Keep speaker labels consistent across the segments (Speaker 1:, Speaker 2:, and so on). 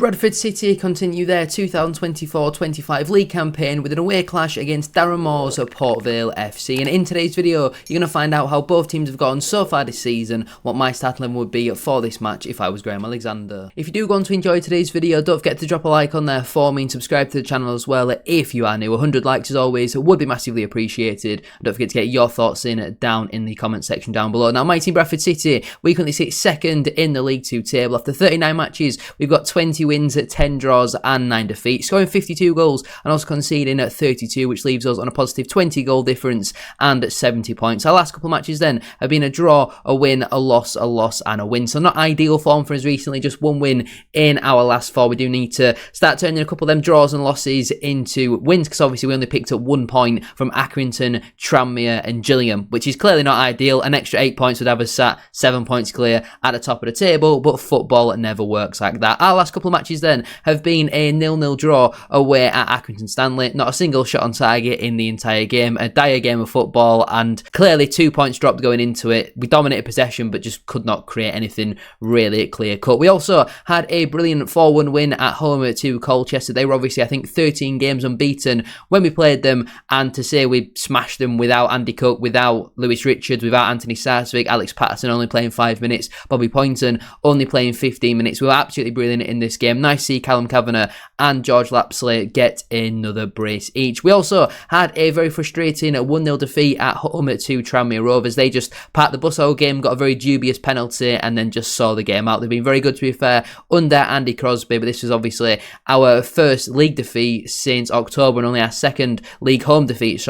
Speaker 1: Bradford City continue their 2024-25 league campaign with an away clash against Darren Moore's Port Vale FC. And in today's video, you're going to find out how both teams have gone so far this season, what my starting eleven would be for this match if I was Graham Alexander. If you do want to enjoy today's video, don't forget to drop a like on there for me and subscribe to the channel as well if you are new. 100 likes as always would be massively appreciated. And don't forget to get your thoughts in down in the comment section down below. Now, my team Bradford City, we currently sit second in the League 2 table. After 39 matches, we've got 20 wins, 10 draws and 9 defeats, scoring 52 goals and also conceding 32, which leaves us on a positive 20 goal difference and 70 points. Our last couple of matches then have been a draw, a win, a loss and a win. So not ideal form for us recently, just one win in our last four. We do need to start turning a couple of them draws and losses into wins, because obviously we only picked up 1 point from Accrington, Tranmere and Gillingham, which is clearly not ideal. An extra 8 points would have us sat 7 points clear at the top of the table, but football never works like that. Our last couple of matches then have been a 0-0 draw away at Accrington Stanley. Not a single shot on target in the entire game. A dire game of football, and clearly 2 points dropped going into it. We dominated possession but just could not create anything really clear cut. We also had a brilliant 4-1 win at home to Colchester. They were obviously, I think, 13 games unbeaten when we played them, and to say we smashed them without Andy Cook, without Lewis Richards, without Anthony Sarswick, Alex Patterson only playing 5 minutes, Bobby Poynton only playing 15 minutes. We were absolutely brilliant in this game. Nice to see Callum Kavanagh and George Lapsley get another brace each. We also had a very frustrating 1-0 defeat at home to Tranmere Rovers. They just parked the bus all game, got a very dubious penalty and then just saw the game out. They've been very good, to be fair, under Andy Crosby, but this was obviously our first league defeat since October and only our second league home defeat,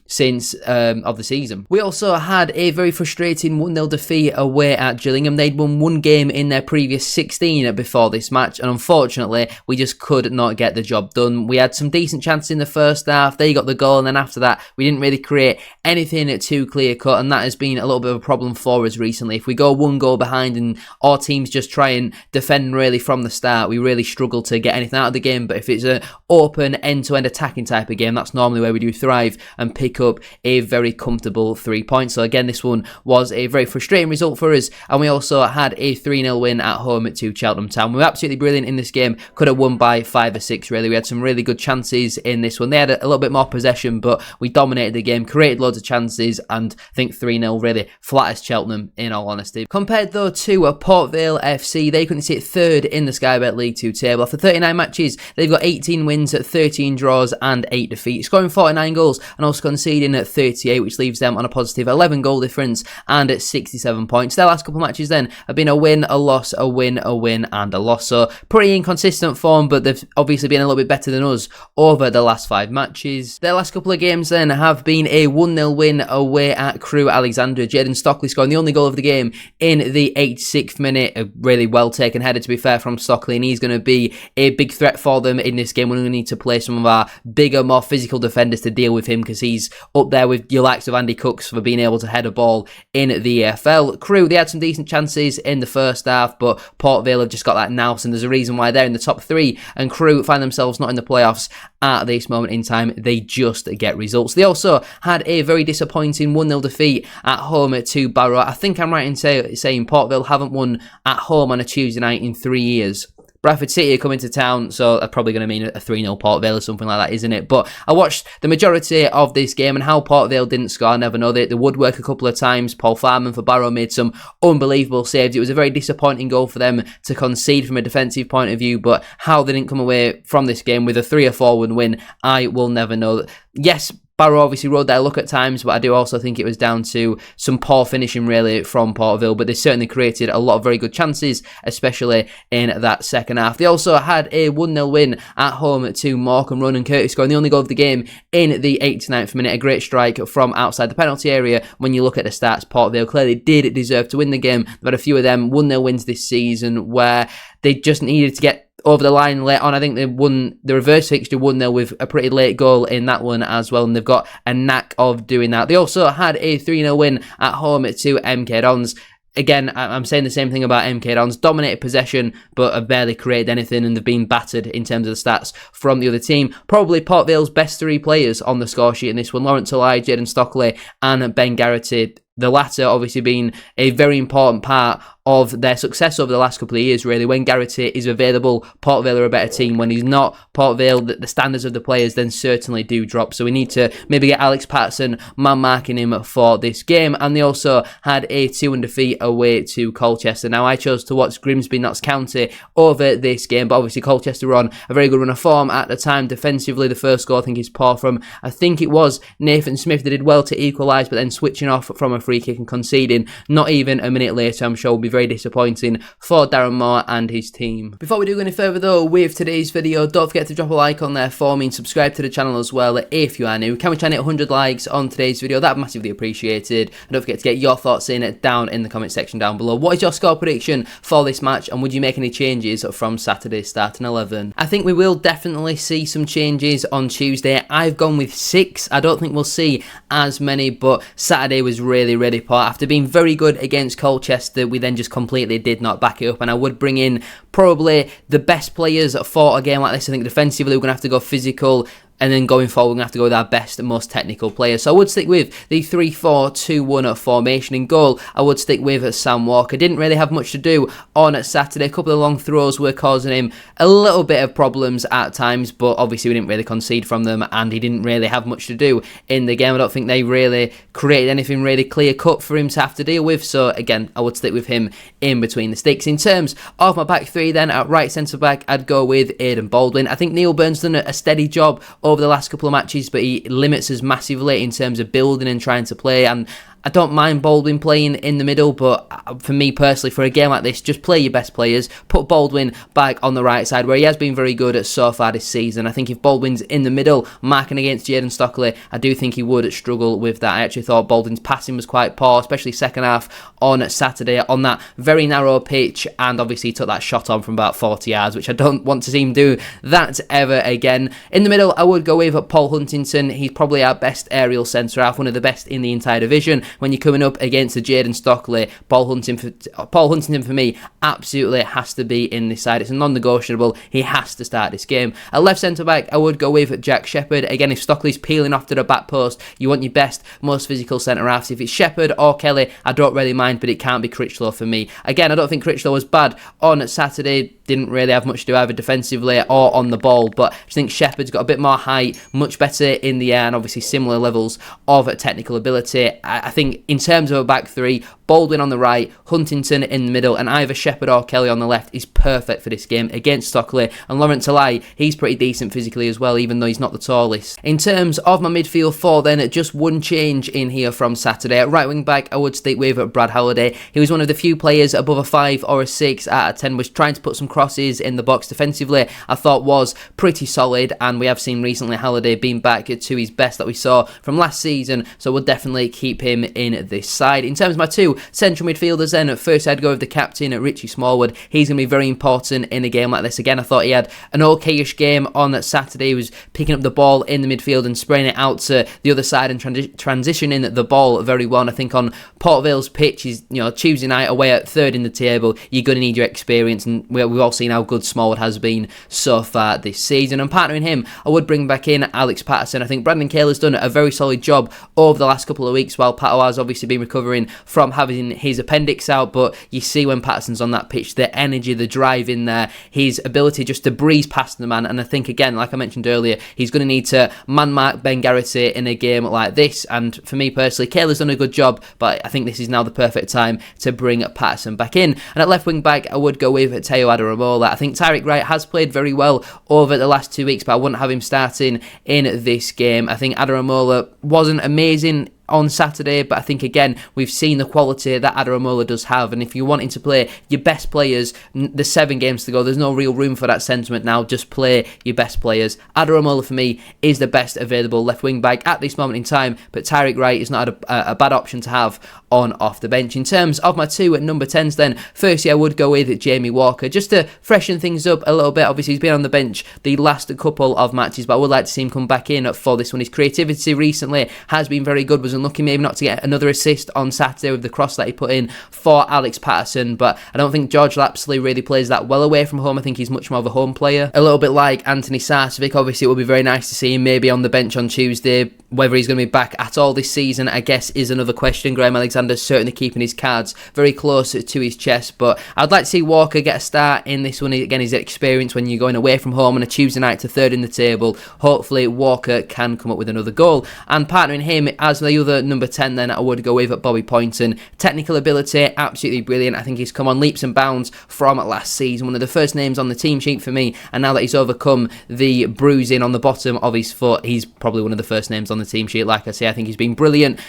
Speaker 1: since of the season. We also had a very frustrating 1-0 defeat away at Gillingham. They'd won 1 game in their previous 16 before this match, and unfortunately we just could not get the job done. We had some decent chances in the first half, they got the goal, and then after that we didn't really create anything too clear cut, and that has been a little bit of a problem for us recently. If we go 1 goal behind and our teams just try and defend really from the start, we really struggle to get anything out of the game. But if it's an open end-to-end attacking type of game, that's normally where we do thrive and pick up a very comfortable 3 points. So again, this one was a very frustrating result for us, and we also had a 3-0 win at home to Cheltenham Town. We were absolutely brilliant in this game, could have won by 5 or 6 really. We had some really good chances in this one. They had a little bit more possession, but we dominated the game, created loads of chances, and I think 3-0 really flatters Cheltenham in all honesty. Compared though to Port Vale FC, they couldn't sit third in the Sky Bet League 2 table. After 39 matches, they've got 18 wins, 13 draws and 8 defeats, scoring 49 goals and also conceding 38, which leaves them on a positive 11 goal difference and at 67 points. Their last couple of matches then have been a win, a loss, a win and a loss. So pretty inconsistent form, but they've obviously been a little bit better than us over the last 5 matches. Their last couple of games then have been a 1-0 win away at Crewe Alexandria. Jayden Stockley scoring the only goal of the game in the 86th minute. A really well taken header, to be fair, from Stockley, and he's going to be a big threat for them in this game. We're going to need to play some of our bigger, more physical defenders to deal with him, because he's up there with your likes of Andy Cooks for being able to head a ball in the EFL. Crewe, they had some decent chances in the first half, but Port Vale have just got that nous, and there's a reason why they're in the top 3 and Crewe find themselves not in the playoffs at this moment in time. They just get results. They also had a very disappointing 1-0 defeat at home to Barrow. I think I'm right in saying Port Vale haven't won at home on a Tuesday night in 3 years. Bradford City are coming to town, so they're probably going to mean a 3-0 Port Vale or something like that, isn't it? But I watched the majority of this game, and how Port Vale didn't score, I never know. They would work a couple of times. Paul Farman for Barrow made some unbelievable saves. It was a very disappointing goal for them to concede from a defensive point of view, but how they didn't come away from this game with a 3 or 4-1 win, I will never know. Yes, Barrow obviously rode their luck at times, but I do also think it was down to some poor finishing really from Port Vale, but they certainly created a lot of very good chances, especially in that second half. They also had a 1-0 win at home to Morecambe. Ronan Curtis scoring the only goal of the game in the 89th minute. A great strike from outside the penalty area. When you look at the stats, Port Vale clearly did deserve to win the game. They've had a few of them 1-0 wins this season where they just needed to get over the line late on. I think they won the reverse fixture 1-0 with a pretty late goal in that one as well, and they've got a knack of doing that. They also had a 3-0 win at home to MK Dons. Again, I'm saying the same thing about MK Dons. Dominated possession, but have barely created anything, and they've been battered in terms of the stats from the other team. Probably Port Vale's best 3 players on the score sheet in this one: Lawrence Olai, Jayden Stockley and Ben Garrity. The latter obviously being a very important part of their success over the last couple of years, really. When Garrity is available, Port Vale are a better team. When he's not, Port Vale, the standards of the players then certainly do drop. So we need to maybe get Alex Patterson man-marking him for this game. And they also had a 2-1 defeat away to Colchester. Now, I chose to watch Grimsby Notts County over this game, but obviously Colchester were on a very good run of form at the time. Defensively, the first goal, I think, is poor from, I think it was Nathan Smith. They did well to equalise, but then switching off from a free kick and conceding not even a minute later, I'm sure will be very disappointing for Darren Moore and his team. Before we do go any further though with today's video, don't forget to drop a like on there for me and subscribe to the channel as well if you are new. Can we try and hit 100 likes on today's video? That'd be massively appreciated. And don't forget to get your thoughts in down in the comment section down below. What is your score prediction for this match, and would you make any changes from Saturday's starting 11? I think we will definitely see some changes on Tuesday. I've gone with 6. I don't think we'll see as many, but Saturday was really poor. After being very good against Colchester, we then just completely did not back it up, and I would bring in probably the best players for a game like this. I think defensively we're going to have to go physical, and then going forward, we're going to have to go with our best and most technical players. So I would stick with the 3-4-2-1 formation. In goal, I would stick with Sam Walker. Didn't really have much to do on Saturday. A couple of long throws were causing him a little bit of problems at times, but obviously we didn't really concede from them, and he didn't really have much to do in the game. I don't think they really created anything really clear-cut for him to have to deal with. So again, I would stick with him in between the sticks. In terms of my back three then, at right centre-back, I'd go with Aidan Baldwin. I think Neil Burns done a steady job over the last couple of matches, but he limits us massively in terms of building and trying to play, and I don't mind Baldwin playing in the middle, but for me personally, for a game like this, just play your best players. Put Baldwin back on the right side, where he has been very good at so far this season. I think if Baldwin's in the middle, marking against Jaden Stockley, I do think he would struggle with that. I actually thought Baldwin's passing was quite poor, especially second half on Saturday on that very narrow pitch, and obviously he took that shot on from about 40 yards, which I don't want to see him do that ever again. In the middle, I would go with Paul Huntington. He's probably our best aerial centre-half, one of the best in the entire division. When you're coming up against the Jaden Stockley, Paul Huntington for me absolutely has to be in this side. It's a non-negotiable. He has to start this game. At left centre-back, I would go with Jack Shepherd. Again, if Stockley's peeling off to the back post, you want your best, most physical centre-halves. If it's Shepherd or Kelly, I don't really mind, but it can't be Critchlow for me. Again, I don't think Critchlow was bad on Saturday. Didn't really have much to do either defensively or on the ball, but I think Shepherd's got a bit more height, much better in the air, and obviously similar levels of technical ability. I think in terms of a back three, Baldwin on the right, Huntington in the middle, and either Shepherd or Kelly on the left is perfect for this game against Stockley. And Laurent Talai, he's pretty decent physically as well, even though he's not the tallest. In terms of my midfield four then, just one change in here from Saturday. At right wing back, I would stick with Brad Halliday. He was one of the few players above a 5 or a 6 out of 10, was trying to put some crosses in the box defensively. I thought was pretty solid, and we have seen recently Halliday being back to his best that we saw from last season, so we'll definitely keep him in this side. In terms of my two central midfielders then, at first I'd go with the captain, Richie Smallwood. He's going to be very important in a game like this. Again, I thought he had an okayish game on Saturday. He was picking up the ball in the midfield and spraying it out to the other side and transitioning the ball very well. And I think on Port Vale's pitch, he's, Tuesday night away at third in the table, you're going to need your experience, and we've all seen how good Smallwood has been so far this season. And partnering him, I would bring back in Alex Patterson. I think Brandon Cale has done a very solid job over the last couple of weeks, while Pato has obviously been recovering from having his appendix out, but you see when Patterson's on that pitch, the energy, the drive in there, his ability just to breeze past the man. And I think, again, like I mentioned earlier, he's going to need to man-mark Ben Garrity in a game like this. And for me personally, Cale has done a good job, but I think this is now the perfect time to bring Patterson back in. And at left wing back, I would go with Teo Adaramola. I think Tyreek Wright has played very well over the last 2 weeks, but I wouldn't have him starting in this game. I think Adaramola wasn't amazing on Saturday, but I think again we've seen the quality that Adaramola does have, and if you're wanting to play your best players, there's 7 games to go, there's no real room for that sentiment now. Just play your best players. Adaramola for me is the best available left wing back at this moment in time, but Tyreek Wright is not a bad option to have on off the bench. In terms of my two at number 10s then, firstly I would go with Jamie Walker, just to freshen things up a little bit. Obviously he's been on the bench the last couple of matches, but I would like to see him come back in for this one. His creativity recently has been very good, was unlucky maybe not to get another assist on Saturday with the cross that he put in for Alex Patterson, but I don't think George Lapsley really plays that well away from home. I think he's much more of a home player. A little bit like Anthony Sarcevic. Obviously, it would be very nice to see him maybe on the bench on Tuesday. Whether he's going to be back at all this season, I guess, is another question. Graham Alexander's certainly keeping his cards very close to his chest, but I'd like to see Walker get a start in this one. Again, his experience when you're going away from home on a Tuesday night to third in the table. Hopefully, Walker can come up with another goal. And partnering him as the other number 10, then I would go with Bobby Poynton. Technical ability, absolutely brilliant. I think he's come on leaps and bounds from last season. One of the first names on the team sheet for me, and now that he's overcome the bruising on the bottom of his foot, he's probably one of the first names on the team sheet. Like I say, I think he's been brilliant.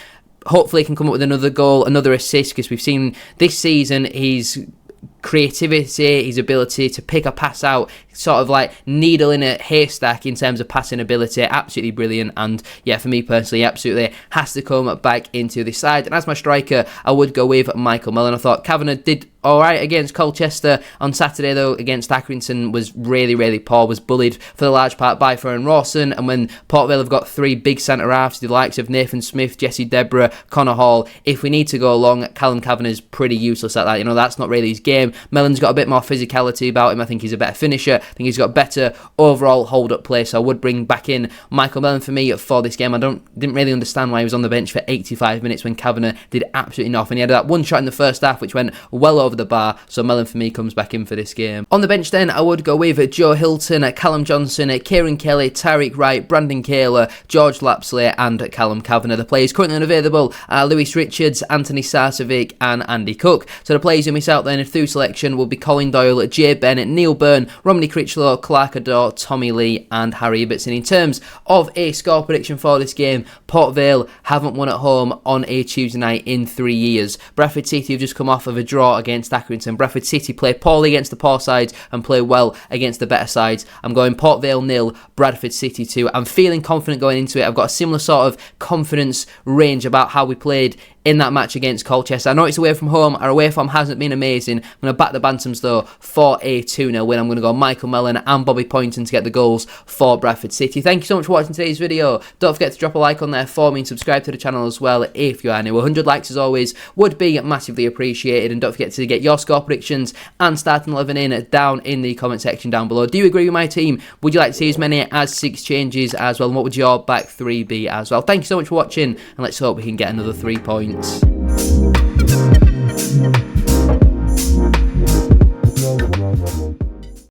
Speaker 1: Hopefully he can come up with another goal, another assist, because we've seen this season his creativity, his ability to pick a pass out, sort of like needle in a haystack in terms of passing ability, absolutely brilliant. And yeah, for me personally, absolutely has to come back into this side. And as my striker, I would go with Michael Mellon. I thought Kavanagh did alright against Colchester on Saturday, though against Accrington was really poor, was bullied for the large part by Farron Rawson. And when Port Vale have got three big centre halves, the likes of Nathan Smith, Jesse Deborah, Connor Hall, if we need to go long, Callum Kavanagh's pretty useless at that. You know, that's not really his game. Mellon's got a bit more physicality about him. I think he's a better finisher. I think he's got better overall hold-up play, so I would bring back in Michael Mellon for me for this game. I didn't really understand why he was on the bench for 85 minutes when Kavanagh did absolutely nothing. He had that one shot in the first half which went well over the bar, so Mellon for me comes back in for this game. On the bench then, I would go with Joe Hilton, Callum Johnson, Kieran Kelly, Tyreek Wright, Brandon Kaler, George Lapsley and Callum Kavanagh. The players currently unavailable are Lewis Richards, Anthony Sarcevic and Andy Cook. So the players who miss out then through selection will be Colin Doyle, Jay Bennett, Neil Byrne, Romney Critchlow, Clark Adore, Tommy Lee and Harry Ibbotson. In terms of a score prediction for this game, Port Vale haven't won at home on a Tuesday night in 3 years. Bradford City have just come off of a draw against Accrington. Bradford City play poorly against the poor sides and play well against the better sides. I'm going Port Vale 0, Bradford City 2. I'm feeling confident going into it. I've got a similar sort of confidence range about how we played in that match against Colchester. I know it's away from home. Our away form hasn't been amazing. I'm going to back the Bantams though for a 2-0 win. I'm going to go Michael Mellon and Bobby Poynton to get the goals for Bradford City. Thank you so much for watching today's video. Don't forget to drop a like on there for me and subscribe to the channel as well if you are new. 100 likes as always would be massively appreciated, and don't forget to get your score predictions and starting 11 in down in the comment section down below. Do you agree with my team? Would you like to see as many as 6 changes as well? And what would your back 3 be as well? Thank you so much for watching, and let's hope we can get another 3 points.